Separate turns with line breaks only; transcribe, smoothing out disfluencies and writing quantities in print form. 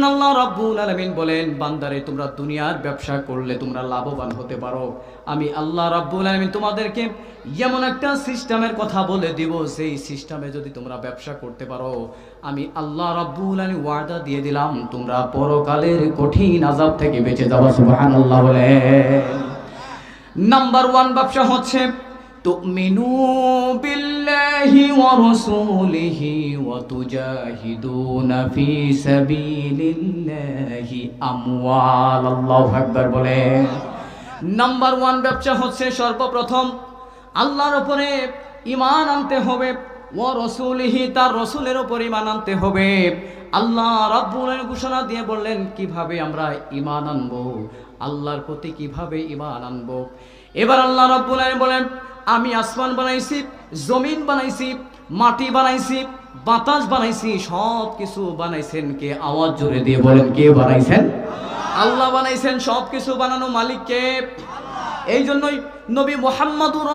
আল্লাহ রাব্বুল আলামিন বলেন, বান্দারে তোমরা দুনিয়ার ব্যবসা করলে তোমরা লাভবান হতে পারো। আমি আল্লাহ রাব্বুল আলামিন তোমাদেরকে এমন একটা সিস্টেমের কথা বলে দিব, সেই সিস্টেমে যদি তোমরা ব্যবসা করতে পারো, আমি আল্লাহ রাব্বুল আলামিন ওয়াদা দিয়ে দিলাম তোমরা পরকালের কঠিন আযাব থেকে বেঁচে যাবে। সুবহানাল্লাহ বলেন। নাম্বার 1 ব্যবসা হচ্ছে তুমিনু বিল্লাহি ওয়া রাসূলিহি ওয়া তুজাহিদুনা ফি সাবিলিল্লাহি আমওয়াল। আল্লাহু আকবার বলেন। নাম্বার 1 ব্যবসা হচ্ছে সর্বপ্রথম আল্লাহর উপরে ঈমান আনতে হবে, ওয়া রাসূলিহি তার রাসূলের উপর ঈমান আনতে হবে। আল্লাহ রাব্বুল আলামিন ঘোষণা দিয়ে বললেন কিভাবে আমরা ঈমান আনবো, আল্লাহর প্রতি কিভাবে ঈমান আনবো। এবার আল্লাহ রাব্বুল আলামিন বলেন, আমি আসমান বানাইছি, জমিন বানাইছি, মাটি বানাইছি, বাতাস বানাইছি, সব কিছু বানাইছেন কে? আওয়াজ জোরে দিয়ে বলেন, কে বানাইছেন? আল্লাহ বানাইছেন। সব কিছু বানানো মালিক কে? এই জন্যই নবী মুহাম্মদুর